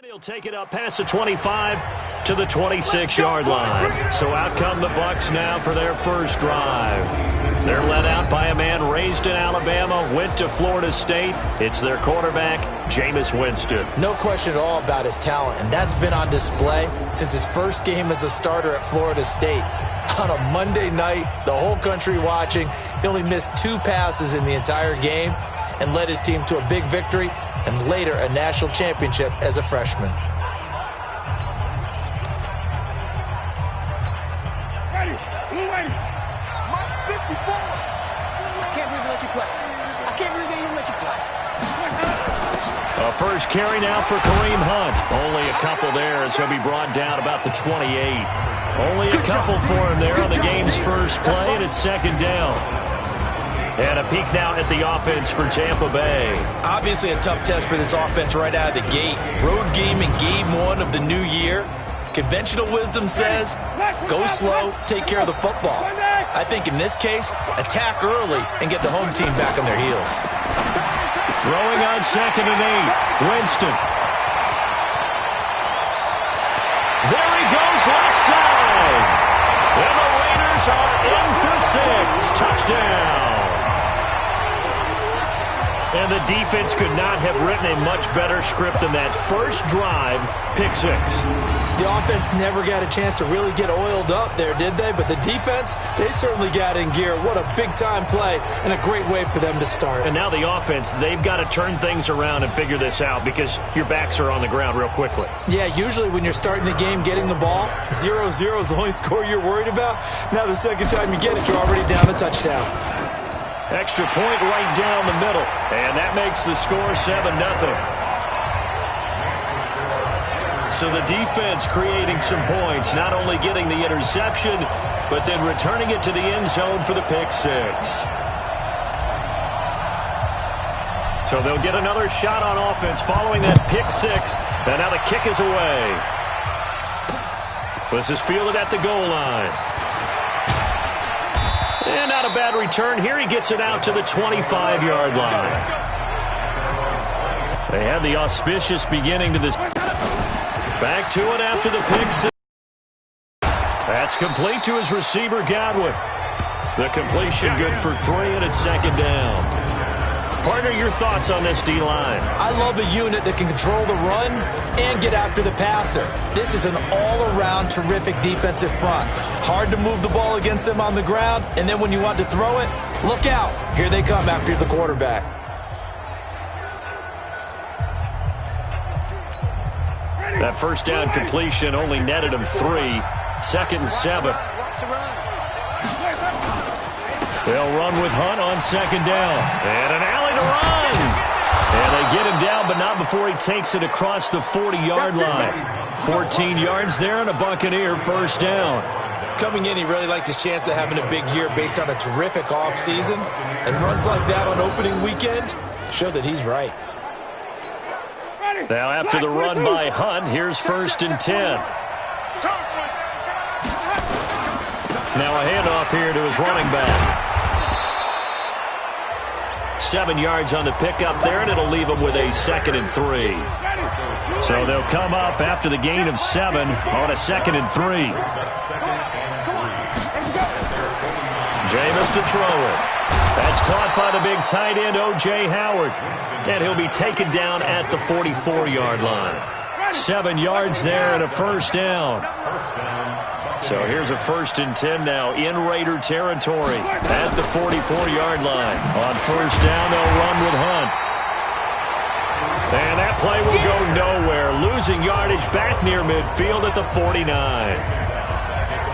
He'll take it up past the 25 to the 26-yard line. So out come the Bucks now for their first drive. They're led out by a man raised in Alabama, went to Florida State. It's their quarterback, Jameis Winston. No question at all about his talent, and that's been on display since his first game as a starter at Florida State. On a Monday night, the whole country watching, he only missed 2 passes in the entire game and led his team to a big victory and later a national championship as a freshman. Ready, blue ready. Mark 54. I can't believe they let you play. I can't believe they even let you play. A first carry now for Kareem Hunt. Only a couple there as he'll be brought down about the 28. Only a couple for him there on the game's first play, and it's second down. And a peek now at the offense for Tampa Bay. Obviously a tough test for this offense right out of the gate. Road game in game 1 of the new year. Conventional wisdom says, go slow, take care of the football. I think in this case, attack early and get the home team back on their heels. Throwing on 2nd and 8. Winston. There he goes, left side. And the Raiders are in for 6. Touchdown. And the defense could not have written a much better script than that first drive, pick 6. The offense never got a chance to really get oiled up there, did they? But the defense, they certainly got in gear. What a big-time play and a great way for them to start. And now the offense, they've got to turn things around and figure this out because your backs are on the ground real quickly. Yeah, usually when you're starting the game, getting the ball, 0-0 is the only score you're worried about. Now the second time you get it, you're already down a touchdown. Extra point right down the middle. And that makes the score 7-0. So the defense creating some points, not only getting the interception, but then returning it to the end zone for the pick 6. So they'll get another shot on offense following that pick 6. And now the kick is away. This is fielded at the goal line. And not a bad return. Here he gets it out to the 25-yard line. They had the auspicious beginning to this. Back to it after the pick 6. That's complete to his receiver, Godwin. The completion good for 3, and it's second down. Partner, your thoughts on this D-line? I love a unit that can control the run and get after the passer. This is an all-around terrific defensive front. Hard to move the ball against them on the ground, and then when you want to throw it, look out. Here they come after the quarterback. That first down completion only netted him 3. 2nd and 7. They'll run with Hunt on 2nd down. And an alley to run. And they get him down, but not before he takes it across the 40-yard line. 14 yards there and a Buccaneer first down. Coming in, he really liked his chance of having a big year based on a terrific offseason. And runs like that on opening weekend show that he's right. Now after the run by Hunt, here's 1st and 10. Now a handoff here to his running back. 7 yards on the pickup there, and it'll leave him with a 2nd and 3. So they'll come up after the gain of 7 on a 2nd and 3. Jameis to throw it. That's caught by the big tight end, O.J. Howard. And he'll be taken down at the 44-yard line. 7 yards there and a first down. So here's a 1st and 10 now in Raider territory at the 44-yard line. On 1st down, they'll run with Hunt. And that play will go nowhere. Losing yardage back near midfield at the 49.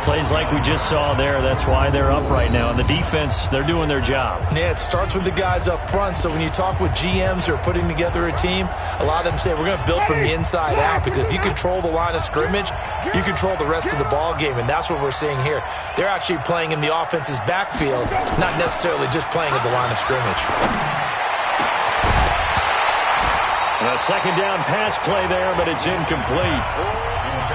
Plays like we just saw there. That's why they're up right now. And the defense, they're doing their job. Yeah, it starts with the guys up front. So when you talk with GMs who are putting together a team, a lot of them say we're going to build from the inside out, because if you control the line of scrimmage, you control the rest of the ball game, and that's what we're seeing here. They're actually playing in the offense's backfield, not necessarily just playing at the line of scrimmage. A 2nd down pass play there, but it's incomplete.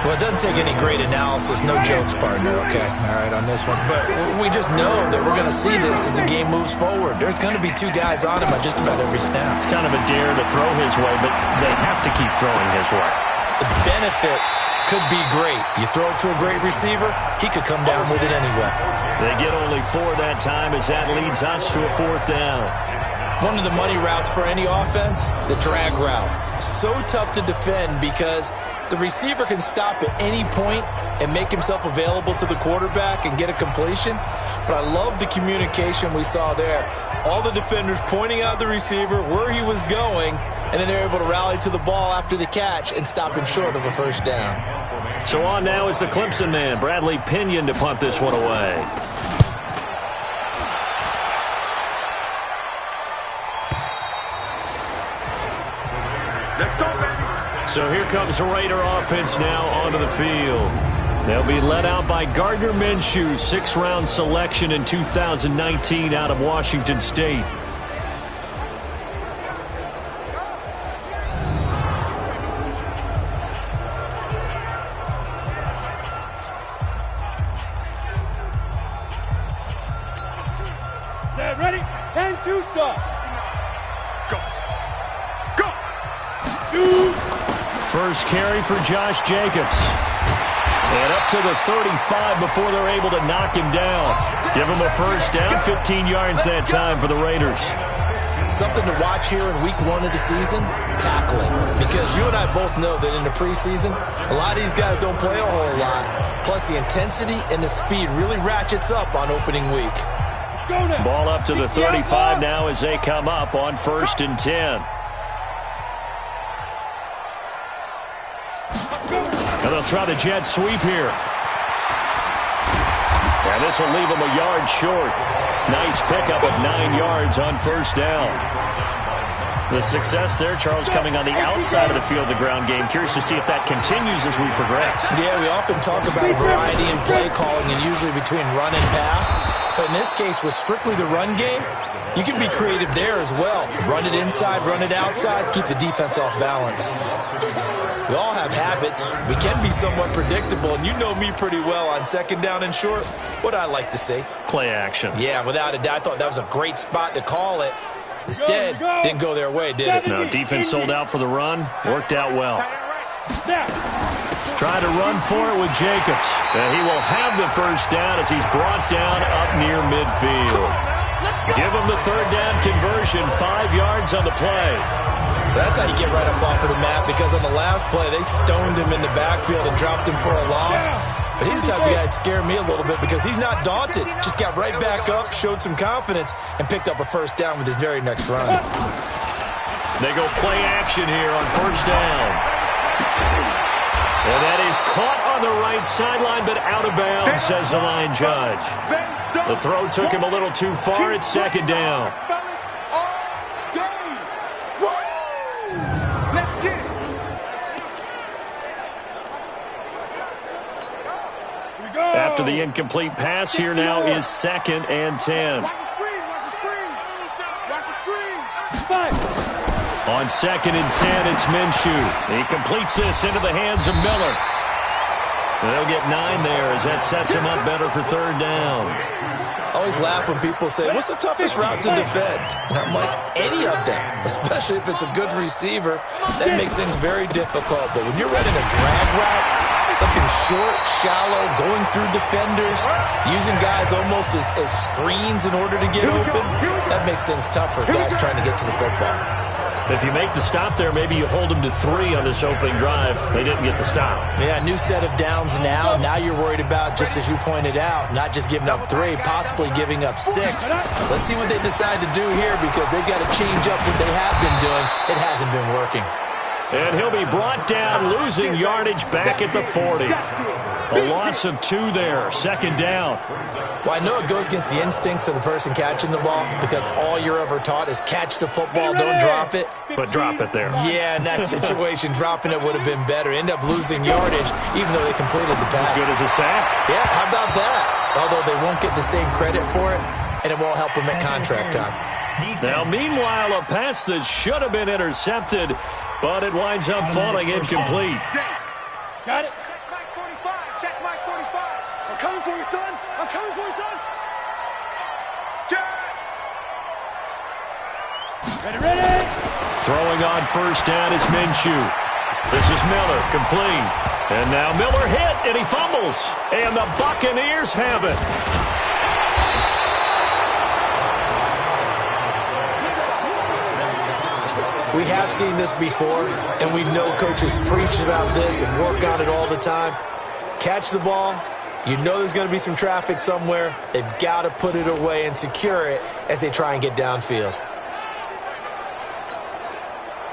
Well, it doesn't take any great analysis, no jokes, partner, okay? All right, on this one. But we just know that we're going to see this as the game moves forward. There's going to be 2 guys on him on just about every snap. It's kind of a dare to throw his way, but they have to keep throwing his way. The benefits could be great. You throw it to a great receiver, he could come down with it anyway. They get only 4 that time as that leads us to a 4th down. One of the money routes for any offense, the drag route. So tough to defend because the receiver can stop at any point and make himself available to the quarterback and get a completion. But I love the communication we saw there. All the defenders pointing out the receiver, where he was going, and then they're able to rally to the ball after the catch and stop him short of a first down. So on now is the Clemson man, Bradley Pinion, to punt this one away. Let's go, baby. So here comes the Raider offense now onto the field. They'll be led out by Gardner Minshew, 6th-round selection in 2019 out of Washington State. Set, ready, 10-2 start. Go. Go. Shoot. First carry for Josh Jacobs. And up to the 35 before they're able to knock him down. Give him a first down, 15 yards that time for the Raiders. Something to watch here in week 1 of the season, tackling. Because you and I both know that in the preseason, a lot of these guys don't play a whole lot. Plus the intensity and the speed really ratchets up on opening week. Ball up to the 35 now as they come up on 1st and 10. And they'll try the jet sweep here. And this will leave them a yard short. Nice pickup of 9 yards on first down. The success there, Charles, coming on the outside of the field, the ground game. Curious to see if that continues as we progress. Yeah, we often talk about variety in play calling and usually between run and pass. But in this case, with strictly the run game, you can be creative there as well. Run it inside, run it outside, keep the defense off balance. We all have habits. We can be somewhat predictable, and you know me pretty well on 2nd down and short. What I like to say? Play action. Yeah, without a doubt. I thought that was a great spot to call it. Instead, didn't go their way, did it? No, defense sold out for the run. Worked out well. Try to run for it with Jacobs. And he will have the first down as he's brought down up near midfield. Give him the 3rd down conversion, 5 yards on the play. That's how you get right up off of the mat, because on the last play, they stoned him in the backfield and dropped him for a loss. But he's the type of guy that scared me a little bit because he's not daunted. Just got right back up, showed some confidence, and picked up a first down with his very next run. They go play action here on first down. And that is caught on the right sideline, but out of bounds, says the line judge. The throw took him a little too far. It's 2nd down. After the incomplete pass, here now is 2nd and 10. Watch the screen. Watch the screen. Watch the screen. On 2nd and 10, it's Minshew. He completes this into the hands of Miller. They'll get 9 there as that sets him up better for 3rd down. I always laugh when people say, what's the toughest route to defend? And I'm like, any of them, especially if it's a good receiver. That makes things very difficult. But when you're running a drag route, something short, shallow, going through defenders, using guys almost as screens in order to get open, that makes things tough for guys trying to get to the football. If you make the stop there, maybe you hold them to 3 on this opening drive. They didn't get the stop. Yeah, new set of downs now. Now you're worried about, just as you pointed out, not just giving up 3, possibly giving up 6. Let's see what they decide to do here, because they've got to change up what they have been doing. It hasn't been working. And he'll be brought down, losing yardage back at the 40. A loss of 2 there, 2nd down. Well, I know it goes against the instincts of the person catching the ball, because all you're ever taught is catch the football, don't drop it. But drop it there. Yeah, in that situation, dropping it would have been better. End up losing yardage, even though they completed the pass. As good as a sack. Yeah, how about that? Although they won't get the same credit for it, and it won't help them at contract time. Now, meanwhile, a pass that should have been intercepted, but it winds up falling incomplete. Got it. Check Mike 45. Check Mike 45. I'm coming for you, son. I'm coming for you, son. Check. Ready. Throwing on first down is Minshew. This is Miller, complete. And now Miller hit, and he fumbles. And the Buccaneers have it. We have seen this before, and we know coaches preach about this and work on it all the time. Catch the ball. You know there's going to be some traffic somewhere. They've got to put it away and secure it as they try and get downfield.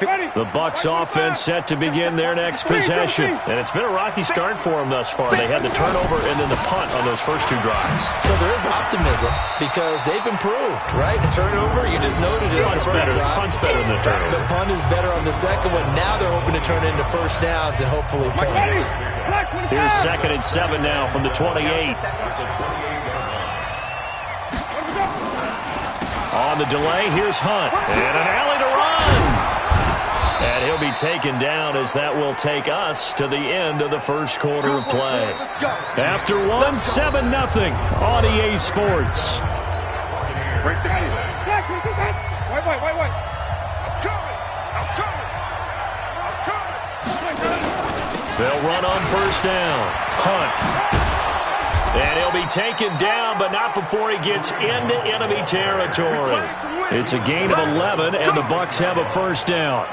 The Bucks offense set to begin their next possession. And it's been a rocky start for them thus far. They had the turnover and then the punt on those first two drives. So there is optimism because they've improved, right? Turnover, you just noted it. Punt's better than the turnover. The punt is better on the second one. Now they're hoping to turn into first downs and hopefully points. Here's 2nd and 7 now from the 28. On the delay, here's Hunt. And an alley to run. And he'll be taken down as that will take us to the end of the first quarter of play. After one, 7-0 on EA Sports. Wait. They'll run on first down. Hunt. And he'll be taken down, but not before he gets into enemy territory. It's a gain of 11, and the Bucks have a first down.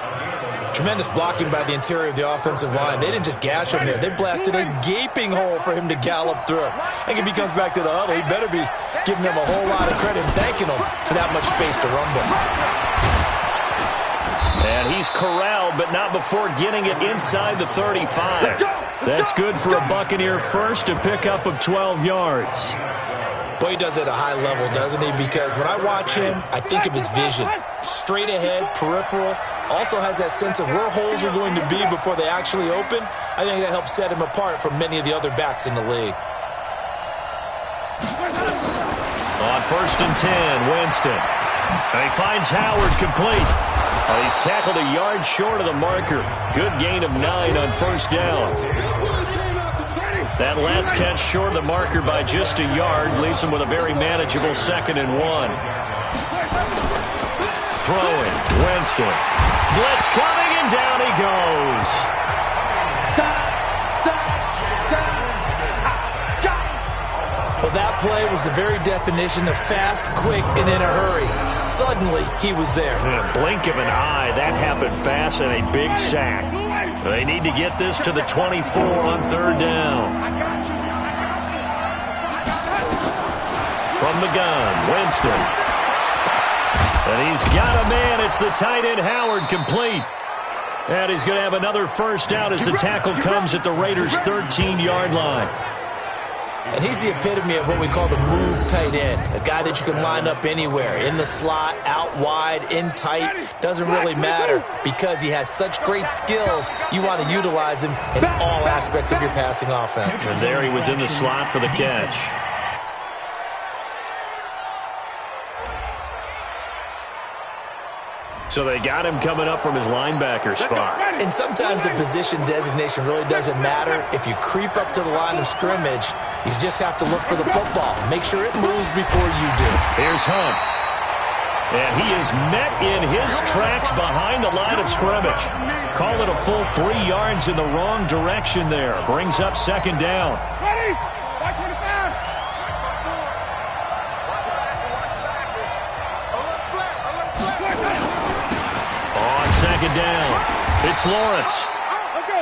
Tremendous blocking by the interior of the offensive line. They didn't just gash him there. They blasted a gaping hole for him to gallop through. I think if he comes back to the huddle, he better be giving them a whole lot of credit and thanking them for that much space to rumble. And he's corralled, but not before getting it inside the 35. That's good for a Buccaneer first, a pickup of 12 yards. Boy, he does it at a high level, doesn't he? Because when I watch him, I think of his vision. Straight ahead, peripheral. Also has that sense of where holes are going to be before they actually open. I think that helps set him apart from many of the other backs in the league. On 1st and 10, Winston. And he finds Howard complete. He's tackled a yard short of the marker. Good gain of 9 on first down. That last catch short of the marker by just a yard leaves him with a very manageable 2nd and 1. Throwing, Winston. Blitz coming, and down he goes. Well, that play was the very definition of fast, quick, and in a hurry. Suddenly, he was there. In a blink of an eye, that happened fast and a big sack. They need to get this to the 24 on 3rd down. From the gun, Winston. And he's got a man. It's the tight end, Howard, complete. And he's going to have another first down as the tackle comes at the Raiders' 13-yard line. And he's the epitome of what we call the move tight end. A guy that you can line up anywhere. In the slot, out wide, in tight. Doesn't really matter because he has such great skills. You want to utilize him in all aspects of your passing offense. And there he was in the slot for the catch. So they got him coming up from his linebacker spot. And sometimes the position designation really doesn't matter. If you creep up to the line of scrimmage, you just have to look for the football. Make sure it moves before you do. Here's Hunt. And he is met in his tracks behind the line of scrimmage. Call it a full 3 yards in the wrong direction there. Brings up 2nd down. Ready? 525. On 2nd down, it's Lawrence.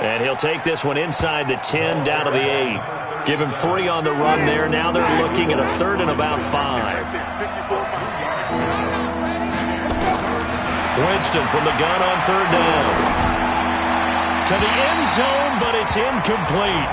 And he'll take this one inside the 10 down to the 8. Give him 3 on the run there. Now they're looking at a 3rd and about 5. Winston from the gun on 3rd down. To the end zone, but it's incomplete.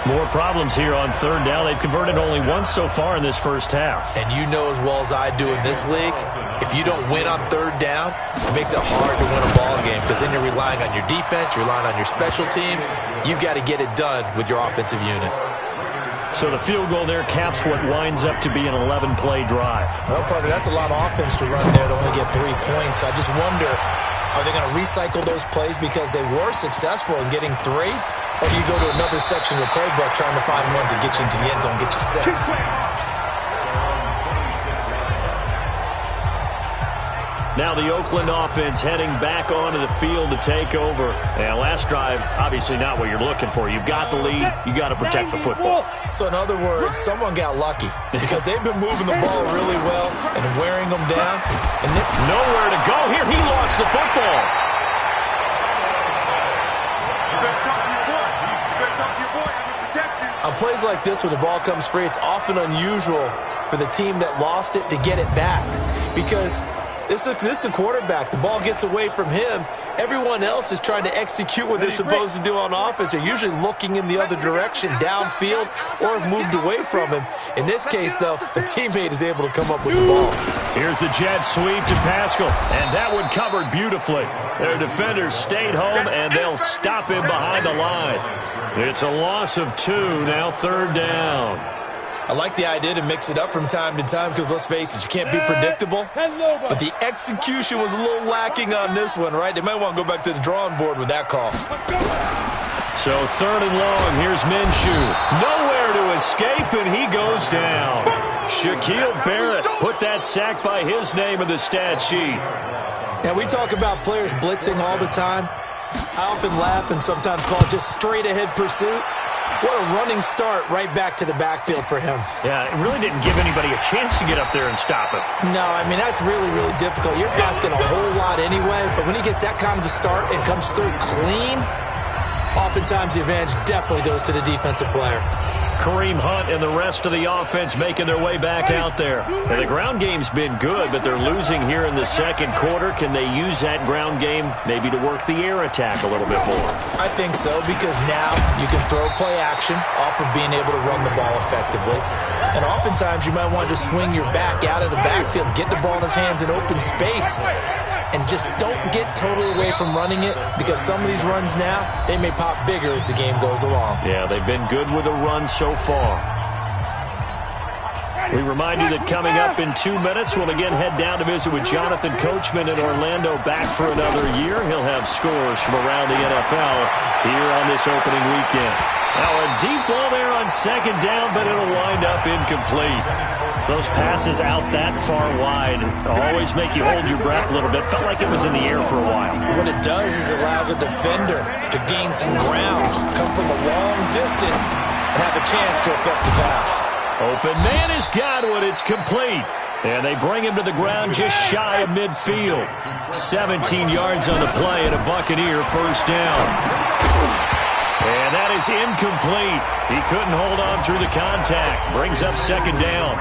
More problems here on 3rd down. They've converted only once so far in this first half. And you know as well as I do in this league, if you don't win on 3rd down, it makes it hard to win a ball game because then you're relying on your defense, you're relying on your special teams. You've got to get it done with your offensive unit. So the field goal there caps what winds up to be an 11-play drive. Well, partner, that's a lot of offense to run there to only get 3 points. I just wonder, are they going to recycle those plays because they were successful in getting 3? Or do you go to another section of the playbook trying to find ones that get you into the end zone, get you 6? Now the Oakland offense heading back onto the field to take over. And last drive, obviously not what you're looking for. You've got the lead. You got to protect the football. So in other words, someone got lucky because they've been moving the ball really well and wearing them down. And nowhere to go here. He lost the football. On plays like this, when the ball comes free, it's often unusual for the team that lost it to get it back because this is a quarterback. The ball gets away from him. Everyone else is trying to execute what they're supposed to do on offense. They're usually looking in the other direction, downfield, or have moved away from him. In this case, though, the teammate is able to come up with the ball. Here's the jet sweep to Pascal, and that one covered beautifully. Their defenders stayed home, and they'll stop him behind the line. It's a loss of 2, now 3rd down. I like the idea to mix it up from time to time because, let's face it, you can't be predictable. But the execution was a little lacking on this one, right? They might want to go back to the drawing board with that call. So 3rd and long, here's Minshew. Nowhere to escape, and he goes down. Shaquille Barrett put that sack by his name in the stat sheet. Now, we talk about players blitzing all the time. I often laugh and sometimes call it just straight-ahead pursuit. What a running start right back to the backfield for him. Yeah, it really didn't give anybody a chance to get up there and stop him. No, I mean, that's really, really difficult. You're asking a whole lot anyway, but when he gets that kind of a start and comes through clean, oftentimes the advantage definitely goes to the defensive player. Kareem Hunt and the rest of the offense making their way back out there. And the ground game's been good, but they're losing here in the second quarter. Can they use that ground game maybe to work the air attack a little bit more? I think so, because now you can throw play action off of being able to run the ball effectively. And oftentimes you might want to just swing your back out of the backfield, get the ball in his hands in open space, and just don't get totally away from running it, because some of these runs now, they may pop bigger as the game goes along. Yeah, they've been good with a run so far. We remind you that coming up in 2 minutes, we'll again head down to visit with Jonathan Coachman in Orlando, back for another year. He'll have scores from around the NFL here on this opening weekend. Now a deep ball there on 2nd down, but it'll wind up incomplete. Those passes out that far wide always make you hold your breath a little bit. Felt like it was in the air for a while. What it does is it allows a defender to gain some ground, come from a long distance, and have a chance to affect the pass. Open man has got one. It's complete. And they bring him to the ground just shy of midfield. 17 yards on the play and a Buccaneer 1st down. And that is incomplete. He couldn't hold on through the contact. Brings up 2nd down.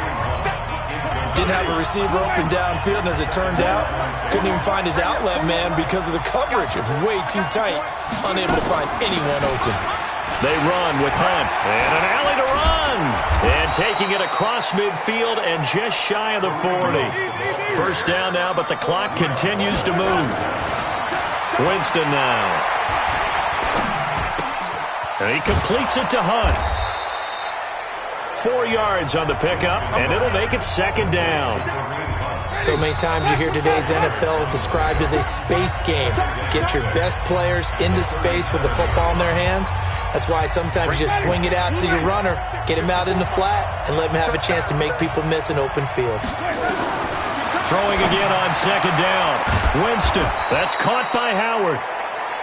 Didn't have a receiver open downfield, and as it turned out, couldn't even find his outlet man because of the coverage. It was way too tight, unable to find anyone open. They run with Hunt, and an alley to run. And taking it across midfield and just shy of the 40. 1st down now, but the clock continues to move. Winston now. And he completes it to Hunt. 4 yards on the pickup, and it'll make it 2nd down. So many times you hear today's NFL described as a space game. Get your best players into space with the football in their hands. That's why sometimes you just swing it out to your runner, get him out in the flat, and let him have a chance to make people miss an open field. Throwing again on 2nd down. Winston, that's caught by Howard.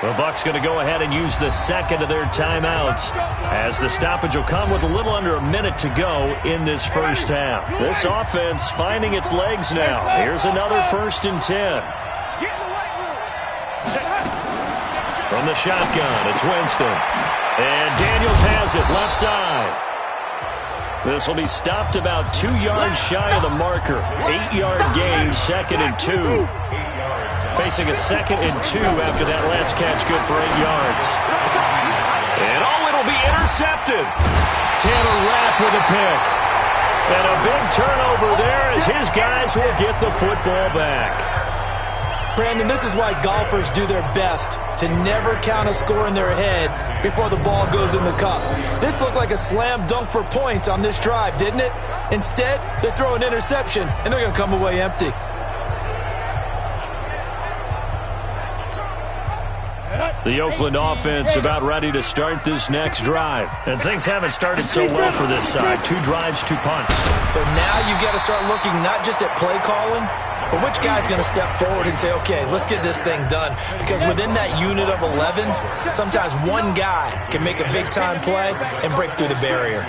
The Bucks going to go ahead and use the 2nd of their timeouts, as the stoppage will come with a little under a minute to go in this 1st half. This offense finding its legs now. Here's another 1st and 10. From the shotgun, it's Winston. And Daniels has it left side. This will be stopped about 2 yards shy of the marker. 8-yard gain, 2nd and 2. Facing a 2nd and 2 after that last catch, good for 8 yards. And it'll be intercepted. Tanner Rapp with a pick. And a big turnover there as his guys will get the football back. Brandon, this is why golfers do their best to never count a score in their head before the ball goes in the cup. This looked like a slam dunk for points on this drive, didn't it? Instead, they throw an interception, and they're going to come away empty. The Oakland offense about ready to start this next drive. And things haven't started so well for this side. 2 drives, 2 punts. So now you've got to start looking not just at play calling, but which guy's going to step forward and say, okay, let's get this thing done. Because within that unit of 11, sometimes one guy can make a big-time play and break through the barrier.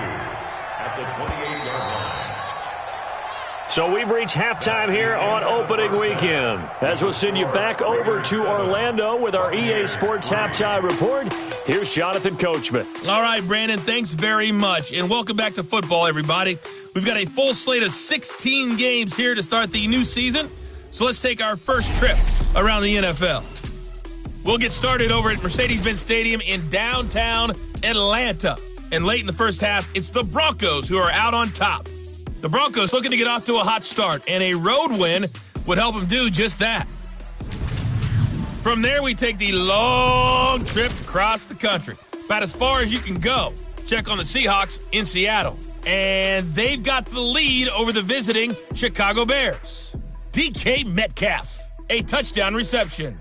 So we've reached halftime here on opening weekend. As we'll send you back over to Orlando with our EA Sports Halftime Report, here's Jonathan Coachman. All right, Brandon, thanks very much. And welcome back to football, everybody. We've got a full slate of 16 games here to start the new season. So let's take our first trip around the NFL. We'll get started over at Mercedes-Benz Stadium in downtown Atlanta. And late in the first half, it's the Broncos who are out on top. The Broncos looking to get off to a hot start, and a road win would help them do just that. From there, we take the long trip across the country, about as far as you can go. Check on the Seahawks in Seattle. And they've got the lead over the visiting Chicago Bears. DK Metcalf, a touchdown reception.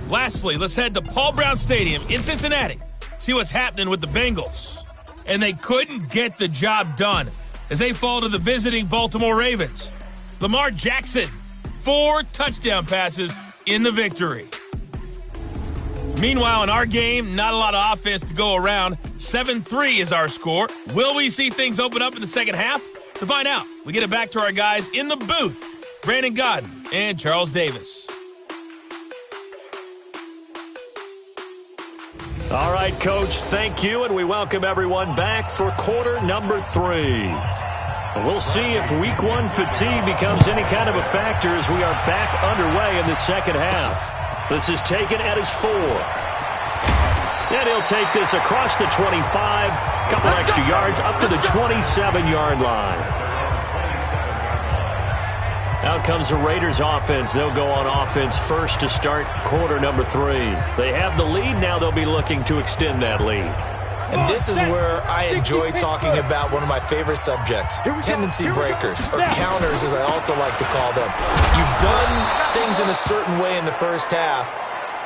Lastly, let's head to Paul Brown Stadium in Cincinnati. See what's happening with the Bengals. And they couldn't get the job done as they fall to the visiting Baltimore Ravens. Lamar Jackson, 4 touchdown passes in the victory. Meanwhile, in our game, not a lot of offense to go around. 7-3 is our score. Will we see things open up in the second half? To find out, we get it back to our guys in the booth, Brandon Godden and Charles Davis. All right, Coach, thank you, and we welcome everyone back for quarter number 3. We'll see if week 1 fatigue becomes any kind of a factor as we are back underway in the second half. This is taken at his 4. And he'll take this across the 25, couple extra yards up to the 27-yard line. Out comes the Raiders offense. They'll go on offense first to start quarter number 3. They have the lead. Now they'll be looking to extend that lead. And this is where I enjoy talking about one of my favorite subjects, tendency breakers, or counters as I also like to call them. You've done things in a certain way in the first half,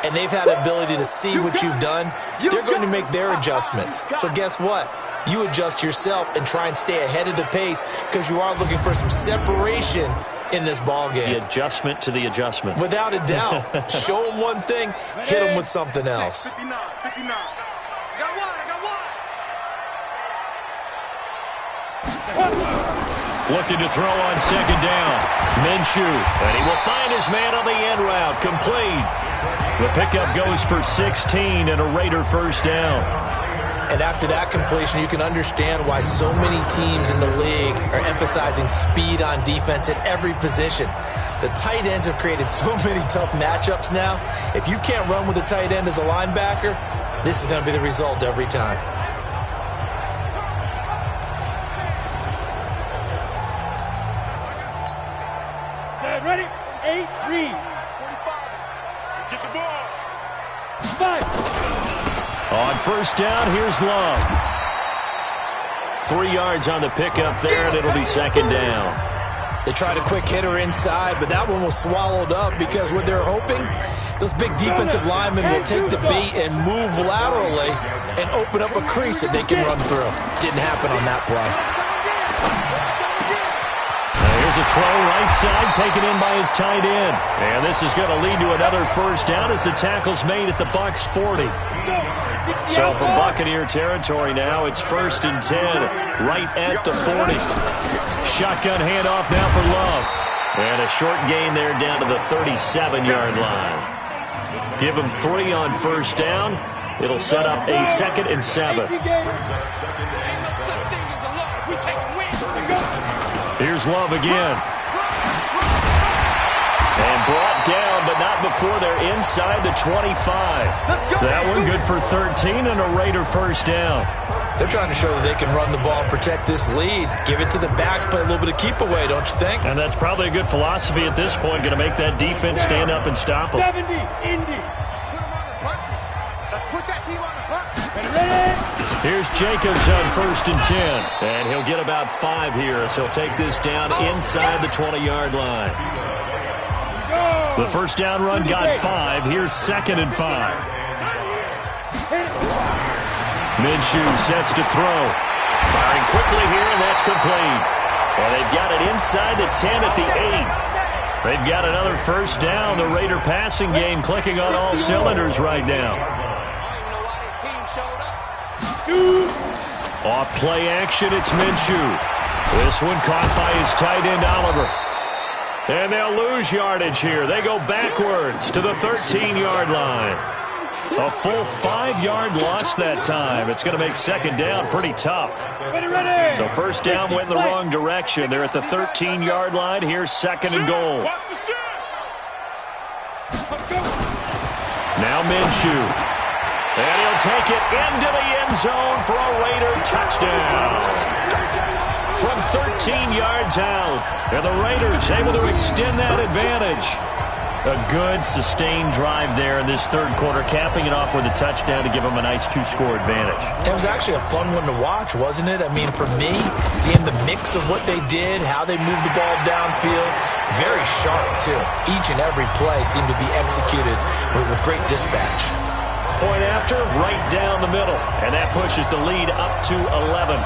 and they've had the ability to see what you've done. They're going to make their adjustments. So guess what? You adjust yourself and try and stay ahead of the pace because you are looking for some separation in this ball game. The adjustment to the adjustment. Without a doubt. Show them one thing, hit them with something else. 59, 59. Looking to throw on second down. Minshew. And he will find his man on the end route. Complete. The pickup goes for 16 and a Raider first down. And after that completion, you can understand why so many teams in the league are emphasizing speed on defense at every position. The tight ends have created so many tough matchups now. If you can't run with a tight end as a linebacker, this is going to be the result every time. Set, ready? 8, read. 45. Get the ball. 5. On first down, here's Love. 3 yards on the pickup there, and it'll be second down. They tried a quick hitter inside, but that one was swallowed up because what they're hoping, those big defensive linemen will take the bait and move laterally and open up a crease that they can run through. Didn't happen on that play. Here's a throw right side taken in by his tight end. And this is going to lead to another first down as the tackle's made at the Bucks 40. So from Buccaneer territory now, it's 1st and 10 right at the 40. Shotgun handoff now for Love. And a short gain there down to the 37-yard line. Give him 3 on first down. It'll set up a 2nd and 7. Here's Love again. And brought down, but not before they're inside the 25. That one good for 13 and a Raider first down. They're trying to show that they can run the ball and protect this lead. Give it to the backs, play a little bit of keep away, don't you think? And that's probably a good philosophy at this point, going to make that defense stand up and stop them. 70, Indy. Put them on the punches. Let's put that team on the punches. Ready? Here's Jacobs on 1st and 10. And he'll get about 5 here as he'll take this down inside the 20-yard line. Go. The first down run got 5. Here's 2nd and 5. Minshew sets to throw. Firing quickly here, and that's complete. Well, they've got it inside the 10 at the 8. They've got another first down. The Raider passing game clicking on all cylinders right now. Off play action, it's Minshew. This one caught by his tight end, Oliver. And they'll lose yardage here. They go backwards to the 13-yard line. A full 5-yard loss that time. It's going to make 2nd down pretty tough. So first down went in the wrong direction. They're at the 13-yard line. Here's 2nd and goal. Now Minshew. And he'll take it into the end zone for a Raider touchdown. From 13 yards out. And the Raiders able to extend that advantage. A good, sustained drive there in this third quarter, capping it off with a touchdown to give them a nice 2-score advantage. It was actually a fun one to watch, wasn't it? I mean, for me, seeing the mix of what they did, how they moved the ball downfield, very sharp, too. Each and every play seemed to be executed with great dispatch. Point after, right down the middle. And that pushes the lead up to 11.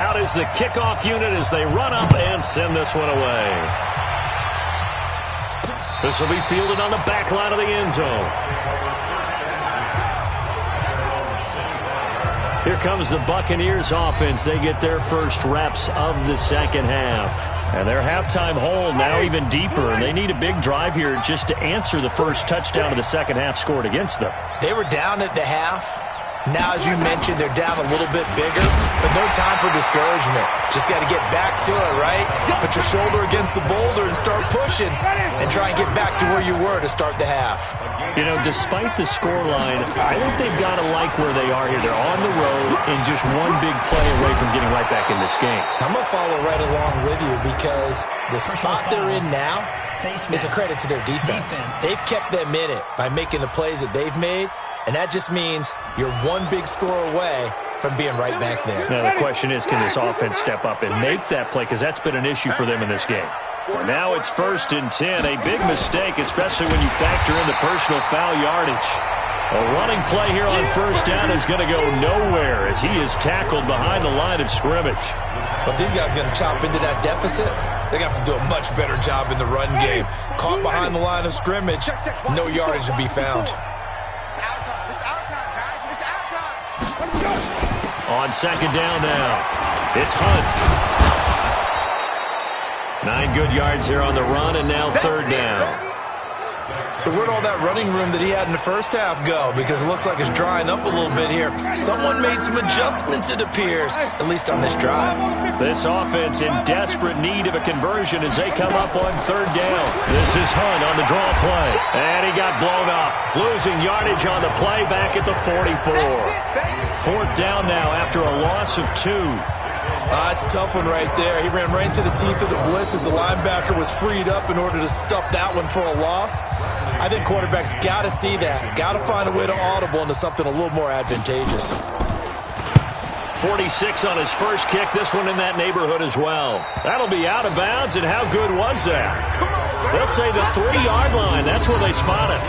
Out is the kickoff unit as they run up and send this one away. This will be fielded on the back line of the end zone. Here comes the Buccaneers offense. They get their first reps of the second half. And their halftime hole now even deeper. And they need a big drive here just to answer the first touchdown of the second half scored against them. They were down at the half. Now, as you mentioned, they're down a little bit bigger, but no time for discouragement. Just got to get back to it, right? Put your shoulder against the boulder and start pushing and try and get back to where you were to start the half. You know, despite the scoreline, I think they've got to like where they are here. They're on the road and just one big play away from getting right back in this game. I'm going to follow right along with you because the spot they're in now is a credit to their defense. They've kept them in it by making the plays that they've made. And that just means you're one big score away from being right back there. Now, the question is, can this offense step up and make that play? Because that's been an issue for them in this game. Well, now it's 1st and 10. A big mistake, especially when you factor in the personal foul yardage. A running play here on first down is going to go nowhere as he is tackled behind the line of scrimmage. But these guys are going to chop into that deficit. They're going to have to do a much better job in the run game. Caught behind the line of scrimmage, no yardage to be found. On second down now, it's Hunt. 9 good yards here on the run, and now third down. So where'd all that running room that he had in the first half go? Because it looks like it's drying up a little bit here. Someone made some adjustments, it appears, at least on this drive. This offense in desperate need of a conversion as they come up on third down. This is Hunt on the draw play. And he got blown up. Losing yardage on the play back at the 44. 4th down now after a loss of 2. It's a tough one right there. He ran right into the teeth of the blitz as the linebacker was freed up in order to stuff that one for a loss. I think quarterbacks got to see that. Got to find a way to audible into something a little more advantageous. 46 on his first kick. This one in that neighborhood as well. That'll be out of bounds, and how good was that? They'll say the 3-yard line. That's where they spot it.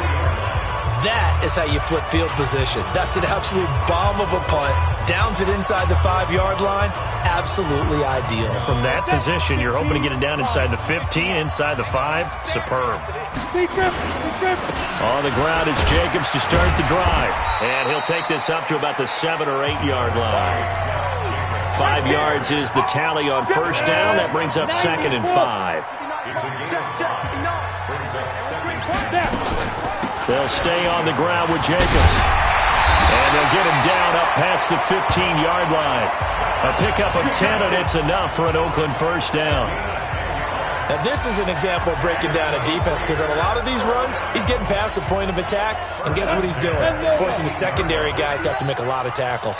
That is how you flip field position. That's an absolute bomb of a punt. Downs it inside the 5-yard line. Absolutely ideal. From that position, you're hoping to get it down inside the 15, inside the 5. Superb. On the ground, it's Jacobs to start the drive. And he'll take this up to about the 7 or 8-yard line. 5 yards is the tally on first down. That brings up 2nd and 5. They'll stay on the ground with Jacobs. And they'll get him down up past the 15-yard line. A pickup of 10, and it's enough for an Oakland first down. Now, this is an example of breaking down a defense because on a lot of these runs, he's getting past the point of attack, and guess what he's doing? Forcing the secondary guys to have to make a lot of tackles.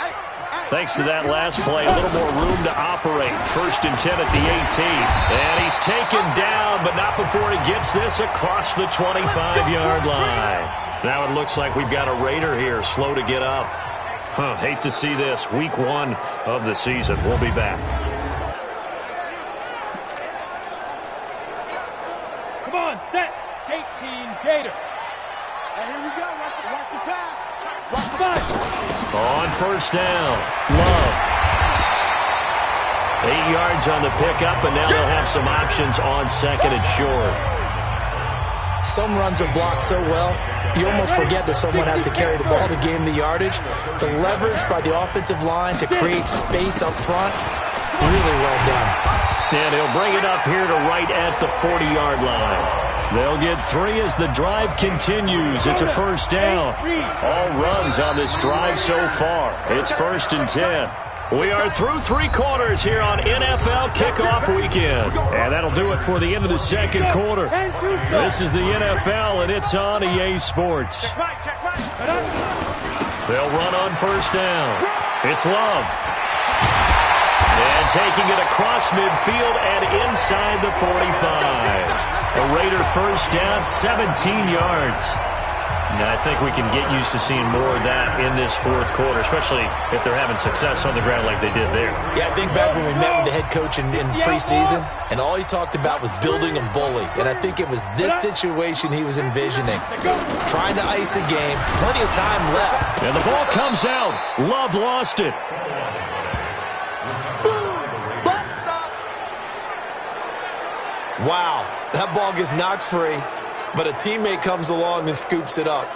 Thanks to that last play, a little more room to operate. 1st and 10 at the 18. And he's taken down, but not before he gets this across the 25-yard line. Now it looks like we've got a Raider here, slow to get up. Hate to see this. Week 1 of the season. We'll be back. Come on, set. Take team Gator. And here we go. Watch the pass. Come on. On first down, Love. 8 yards on the pickup, and now they'll have some options on second and short. Some runs are blocked so well, you almost forget that someone has to carry the ball to gain the yardage. The leverage by the offensive line to create space up front, really well done. And he'll bring it up here to right at the 40-yard line. They'll get 3 as the drive continues. It's a first down. All runs on this drive so far. It's 1st and 10. We are through 3 quarters here on NFL Kickoff Weekend. And that'll do it for the end of the second quarter. This is the NFL, and it's on EA Sports. They'll run on first down. It's Love. And taking it across midfield and inside the 45. A Raider first down, 17 yards. Now, I think we can get used to seeing more of that in this fourth quarter, especially if they're having success on the ground like they did there. Yeah, I think back when we met with the head coach in preseason, and all he talked about was building a bully. And I think it was this situation he was envisioning. Trying to ice a game, plenty of time left. And the ball comes out. Love lost it. Wow, that ball gets knocked free, but a teammate comes along and scoops it up.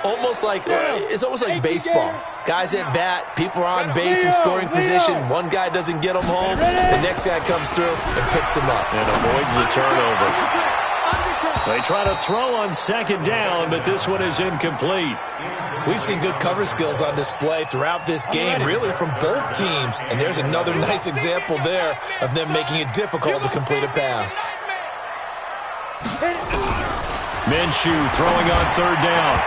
It's almost like baseball. Guys at bat, people are on base in scoring position. One guy doesn't get them home. The next guy comes through and picks him up. And avoids the turnover. They try to throw on second down, but this one is incomplete. We've seen good cover skills on display throughout this game, really from both teams. And there's another nice example there of them making it difficult to complete a pass. Minshew throwing on third down.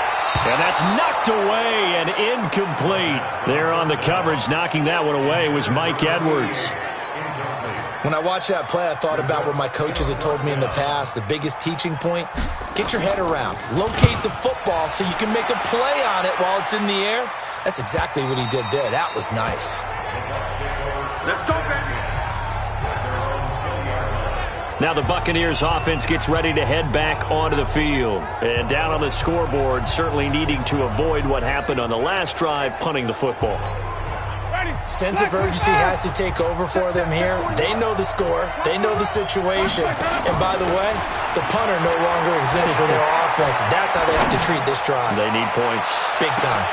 And that's knocked away and incomplete. There on the coverage, knocking that one away was Mike Edwards. When I watched that play, I thought about what my coaches had told me in the past. The biggest teaching point, get your head around. Locate the football so you can make a play on it while it's in the air. That's exactly what he did there. That was nice. Let's go, baby. Now the Buccaneers offense gets ready to head back onto the field. And down on the scoreboard, certainly needing to avoid what happened on the last drive, punting the football. Sense of urgency has to take over for them here. They know the score. They know the situation. And by the way, the punter no longer exists for their offense. That's how they have to treat this drive. They need points. Big time.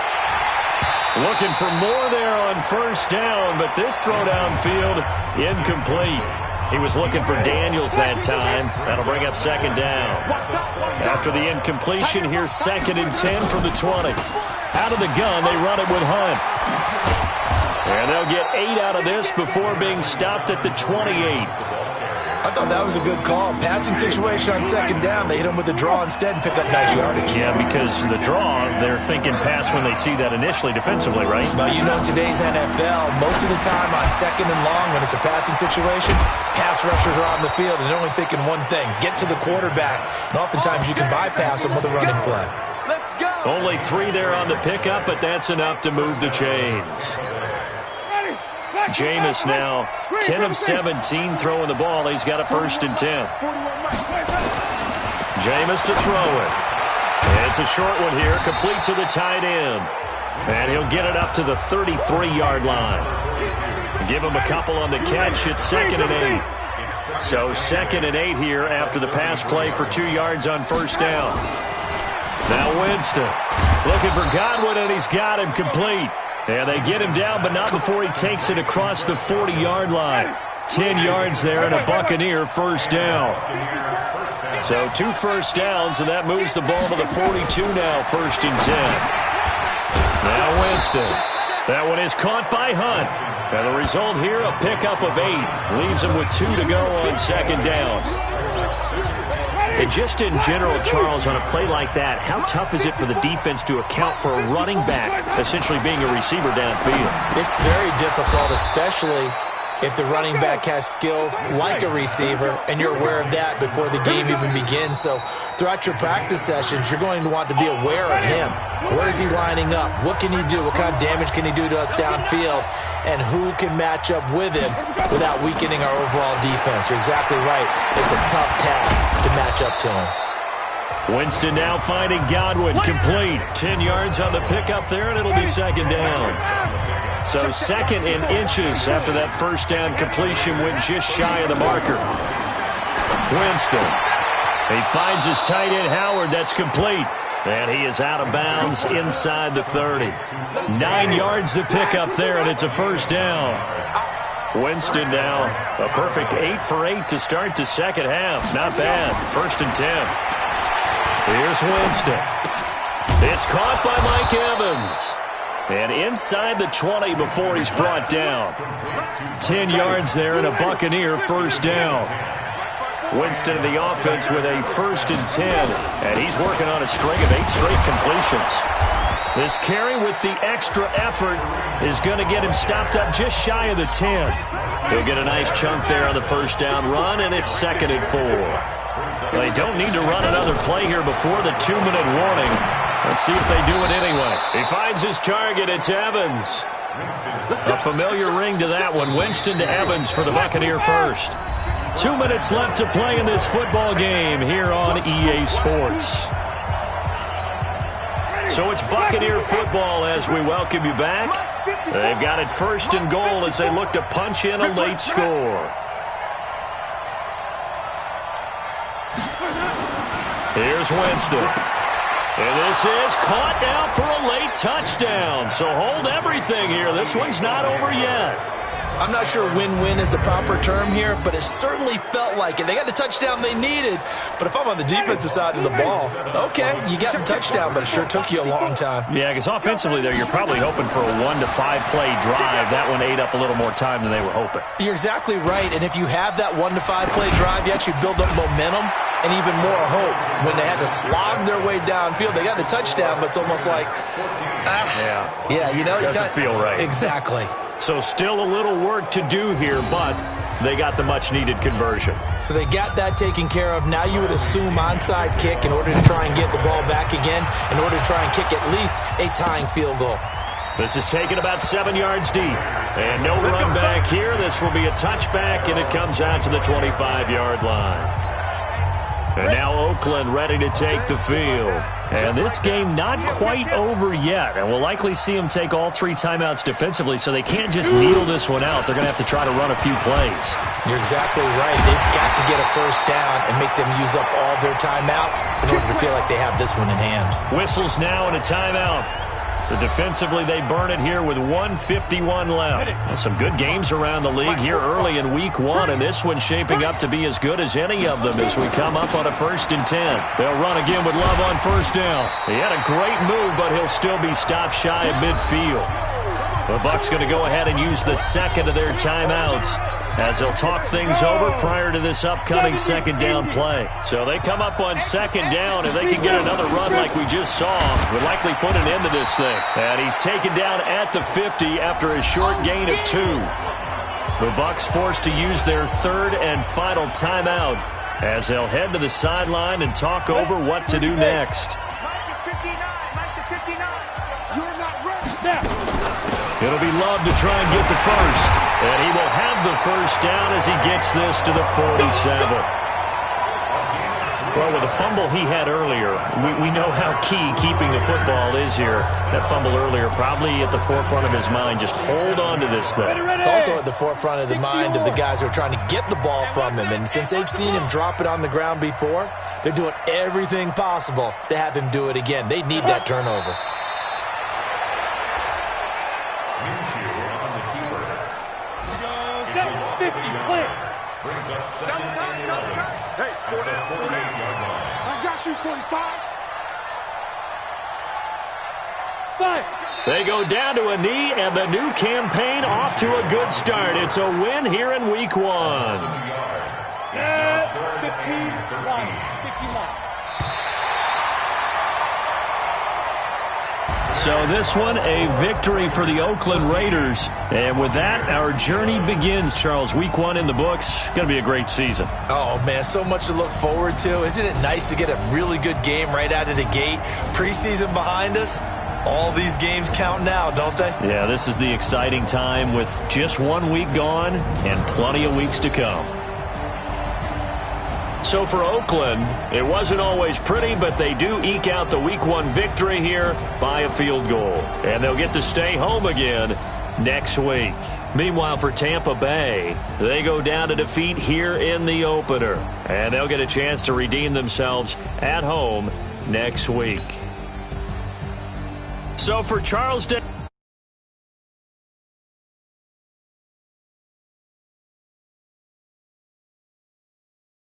Looking for more there on first down, but this throw downfield, incomplete. He was looking for Daniels that time. That'll bring up second down. After the incompletion, here's 2nd and 10 from the 20. Out of the gun, they run it with Hunt. And they'll get 8 out of this before being stopped at the 28. I thought that was a good call. Passing situation on second down. They hit him with the draw instead and pick up nice yardage. Yeah, because the draw, they're thinking pass when they see that initially defensively, right? But you know, today's NFL, most of the time on second and long when it's a passing situation, pass rushers are on the field and they're only thinking one thing, get to the quarterback. And oftentimes you can bypass them with a running play. Only 3 there on the pickup, but that's enough to move the chains. Jameis now 10 of 17 throwing the ball. He's got a 1st and 10. Jameis to throw it. It's a short one here, complete to the tight end. And he'll get it up to the 33-yard line. Give him a couple on the catch. It's 2nd and 8. So 2nd and 8 here after the pass play for 2 yards on first down. Now Winston looking for Godwin, and he's got him complete. And they get him down, but not before he takes it across the 40-yard line. 10 yards there and a Buccaneer first down. So 2 first downs, and that moves the ball to the 42 now, 1st and 10. Now Winston. That one is caught by Hunt. And the result here, a pickup of 8. Leaves him with 2 to go on second down. And just in general, Charles, on a play like that, how tough is it for the defense to account for a running back essentially being a receiver downfield? It's very difficult, especially if the running back has skills like a receiver, and you're aware of that before the game even begins. So throughout your practice sessions, you're going to want to be aware of him. Where is he lining up? What can he do? What kind of damage can he do to us downfield? And who can match up with him without weakening our overall defense? You're exactly right. It's a tough task to match up to him. Winston now finding Godwin, complete. 10 yards on the pickup there, and it'll be second down. So second in inches after that first down completion went just shy of the marker. Winston. He finds his tight end, Howard. That's complete. And he is out of bounds inside the 30. 9 yards to pick up there, and it's a first down. Winston now a perfect 8 for 8 to start the second half. Not bad. First and 10. Here's Winston. It's caught by Mike Evans. And inside the 20 before he's brought down. 10 yards there and a Buccaneer first down. Winston in the offense with a first and 10. And he's working on a string of 8 straight completions. This carry with the extra effort is going to get him stopped up just shy of the 10. He'll get a nice chunk there on the first down run, and it's second and 4. They don't need to run another play here before the 2-minute warning. Let's see if they do it anyway. He finds his target. It's Evans. A familiar ring to that one. Winston to Evans for the Buccaneer first. 2 minutes left to play in this football game here on EA Sports. So it's Buccaneer football as we welcome you back. They've got it first and goal as they look to punch in a late score. Here's Winston. And this is caught now for a late touchdown. So hold everything here. This one's not over yet. I'm not sure win-win is the proper term here, but it certainly felt like it. They got the touchdown they needed, but if I'm on the defensive side of the ball, okay, you got the touchdown, but it sure took you a long time. Yeah, because offensively there, you're probably hoping for a 1 to 5 play drive. That one ate up a little more time than they were hoping. You're exactly right, and if you have that 1 to 5 play drive, you actually build up momentum and even more hope. When they had to slog their way downfield, they got the touchdown, but it's almost like, you know, doesn't feel right. Exactly. So still a little work to do here, but they got the much-needed conversion. So they got that taken care of. Now you would assume onside kick in order to try and get the ball back again, in order to try and kick at least a tying field goal. This is taken about 7 yards deep. And no run back here. This will be a touchback, and it comes out to the 25-yard line. And now Oakland ready to take the field. And this game not quite over yet. And we'll likely see them take all 3 timeouts defensively, so they can't just needle this one out. They're going to have to try to run a few plays. You're exactly right. They've got to get a first down and make them use up all their timeouts in order to feel like they have this one in hand. Whistles now and a timeout. So defensively, they burn it here with 1:51 left. Well, some good games around the league here early in week 1, and this one's shaping up to be as good as any of them as we come up on a first and 10. They'll run again with Love on first down. He had a great move, but he'll still be stopped shy of midfield. The Bucks going to go ahead and use the second of their timeouts as they'll talk things over prior to this upcoming second down play. So they come up on second down, and they can get another run like we just saw. Would likely put an end to this thing. And he's taken down at the 50 after a short gain of 2. The Bucks forced to use their third and final timeout as they'll head to the sideline and talk over what to do next. It'll be Love to try and get the first. And he will have the first down as he gets this to the 47. Well, with the fumble he had earlier, we know how key keeping the football is here. That fumble earlier probably at the forefront of his mind. Just hold on to this thing. It's also at the forefront of the mind of the guys who are trying to get the ball from him. And since they've seen him drop it on the ground before, they're doing everything possible to have him do it again. They need that turnover. Hey, 48-yard line. I got you, 45. They go down to a knee, and the new campaign off to a good start. It's a win here in week 1. 15 line. 15 line. So this one, a victory for the Oakland Raiders. And with that, our journey begins, Charles. Week 1 in the books. Going to be a great season. Oh, man, so much to look forward to. Isn't it nice to get a really good game right out of the gate? Preseason behind us. All these games count now, don't they? Yeah, this is the exciting time with just 1 week gone and plenty of weeks to come. So for Oakland, it wasn't always pretty, but they do eke out the Week 1 victory here by a field goal. And they'll get to stay home again next week. Meanwhile, for Tampa Bay, they go down to defeat here in the opener. And they'll get a chance to redeem themselves at home next week. So for Charles